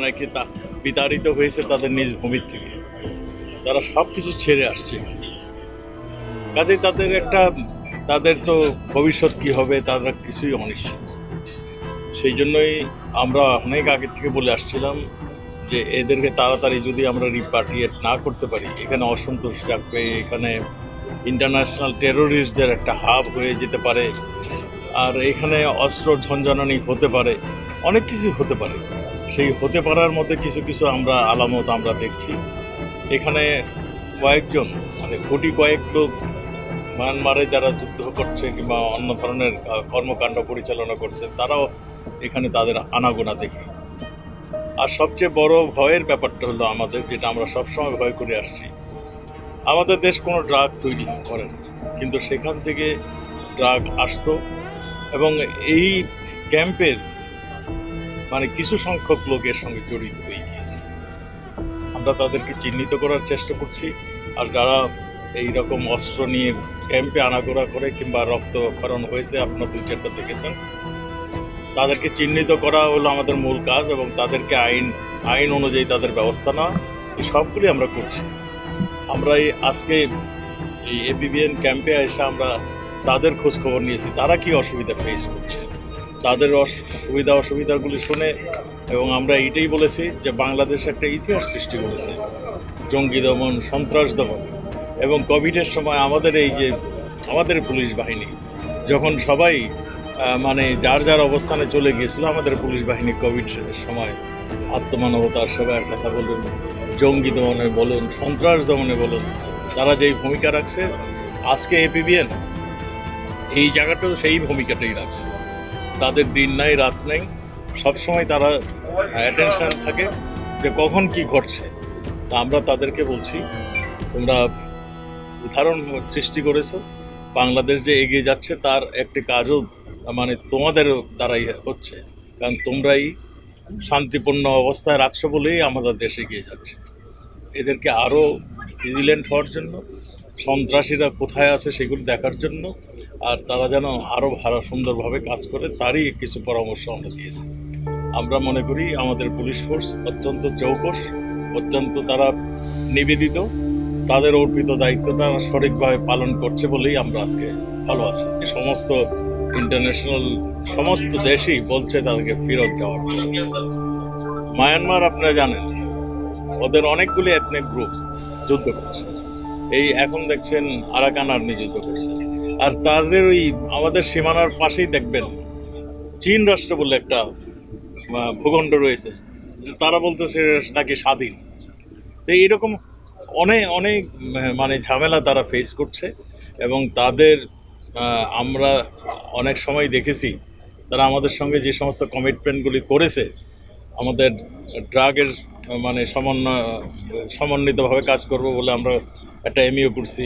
নাকি বিতাড়িত হয়েছে তাদের নিজ ভূমির থেকে, তারা সব কিছু ছেড়ে আসছে। কাজে তাদের তো ভবিষ্যৎ কি হবে তারা কিছুই অনিশ্চিত। সেই জন্যই আমরা অনেক আগে থেকে বলে আসছিলাম যে এদেরকে তাড়াতাড়ি যদি আমরা রিপাট্রিয়েট না করতে পারি, এখানে অসন্তোষ জাগবে, এখানে ইন্টারন্যাশনাল টেরোরিস্টদের একটা হাব হয়ে যেতে পারে, আর এখানে অস্ত্র ঝঞ্ঝানি হতে পারে, অনেক কিছু হতে পারে। সেই হতে পারার মধ্যে কিছু কিছু আলামত আমরা দেখছি। এখানে কয়েকজন কয়েক লোক মায়ানমারে যারা যুদ্ধ করছে কিংবা অন্য ধরনের কর্মকাণ্ড পরিচালনা করছে, তারাও এখানে তাদের আনাগোনা দেখি। আর সবচেয়ে বড় ভয়ের ব্যাপারটা হলো আমাদের, যেটা আমরা সবসময় ভয় করে আসছি, আমাদের দেশ কোনো ড্রাগ তৈরি করে না, কিন্তু সেখান থেকে ড্রাগ আসতো এবং এই ক্যাম্পের কিছু সংখ্যক লোকের সঙ্গে জড়িত হয়ে গিয়েছে। আমরা তাদেরকে চিহ্নিত করার চেষ্টা করছি। আর যারা এই রকম অস্ত্র নিয়ে ক্যাম্পে আনাগোনা করে কিংবা রক্তক্ষরণ হয়েছে, আপনারা 2-4টা দেখেছেন, তাদেরকে চিহ্নিত করা হলো আমাদের মূল কাজ এবং তাদেরকে আইন অনুযায়ী তাদের ব্যবস্থা নেওয়া, এই সবগুলি আমরা করছি। আমরা আজকে এই এপিবিএন ক্যাম্পে এসে আমরা তাদের খোঁজখবর নিয়েছি, তারা কি অসুবিধা ফেস করছে, তাদের অসুবিধাগুলি শুনে, এবং আমরা এইটাই বলেছি যে বাংলাদেশ একটা ইতিহাস সৃষ্টি করেছে জঙ্গি দমন, সন্ত্রাস দমন, এবং কোভিডের সময় আমাদের পুলিশ বাহিনী যখন সবাই যার যার অবস্থানে চলে গিয়েছিল, আমাদের পুলিশ বাহিনী কোভিড সময় আত্মমানবতার সেবার কথা বলুন, জঙ্গি দমনে বলুন, সন্ত্রাস দমনে বলুন, তারা যেই ভূমিকা রাখছে, আজকে এপিবিএন এই জায়গাটাও সেই ভূমিকাটাই রাখছে। তাদের দিন নাই রাত নেই, সবসময় তারা অ্যাটেনশন থাকে যে কখন কি ঘটছে। তা আমরা তাদেরকে বলছি, তোমরা উদাহরণ সৃষ্টি করেছো, বাংলাদেশ যে এগিয়ে যাচ্ছে তার একটি কাজও তোমাদের দ্বারাই হচ্ছে, কারণ তোমরাই শান্তিপূর্ণ অবস্থায় রাখছো বলেই আমাদের দেশ এগিয়ে যাচ্ছে। এদেরকে আরও ভিজিলেন্ট হওয়ার জন্য, সন্ত্রাসীরা কোথায় আছে সেগুলো দেখার জন্য, আর তারা যেন আরও ভালো সুন্দরভাবে কাজ করে, তারই কিছু পরামর্শ আমরা দিয়েছি। আমরা মনে করি আমাদের পুলিশ ফোর্স অত্যন্ত চৌকস, অত্যন্ত তারা নিবেদিত, তাদের অর্পিত দায়িত্বটা সঠিকভাবে পালন করছে বলেই আমরা আজকে ভালো আছি। সমস্ত ইন্টারন্যাশনাল সমস্ত দেশই বলছে তাদেরকে ফেরত যাওয়ার জন্য। মায়ানমার আপনারা জানেন, ওদের অনেকগুলি এথনিক গ্রুপ যুদ্ধ করছে। এই এখন দেখছেন আরাকান আর্মি যুদ্ধ করছে, আর তাদের আমাদের সীমানার পাশেই দেখবেন চীন রাষ্ট্র বলে একটা ভূখণ্ড রয়েছে, যে তারা বলতেছে নাকি স্বাধীন। এইরকম অনেক ঝামেলা তারা ফেস করছে, এবং তাদের আমরা অনেক সময় দেখেছি তারা আমাদের সঙ্গে যে সমস্ত কমিটমেন্টগুলি করেছে, আমাদের ড্রাগের সমন্বিতভাবে কাজ করব বলে আমরা একটা এমইউ করছি।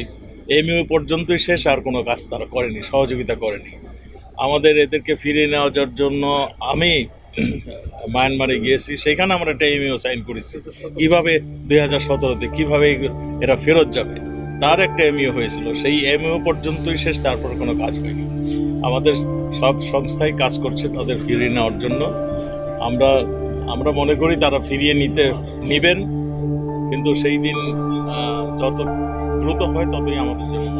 এমইউ পর্যন্তই শেষ, আর কোনো কাজ তারা করেনি, সহযোগিতা করেনি। আমাদের এদেরকে ফিরিয়ে নেওয়ার জন্য আমি মায়ানমারে গিয়েছি, সেখানে আমরা একটা এমইউ সাইন করেছি, কীভাবে 2017-তে কীভাবে এরা ফেরত যাবে তার একটা এমইউ হয়েছিল। সেই এমইউ পর্যন্তই শেষ, তারপর কোনো কাজ হয়নি। আমাদের সব সংস্থাই কাজ করছে তাদের ফিরিয়ে নেওয়ার জন্য। আমরা মনে করি তারা ফিরিয়ে নেবেন, কিন্তু সেই দিন যত দ্রুত হয় ততই আমাদের জন্য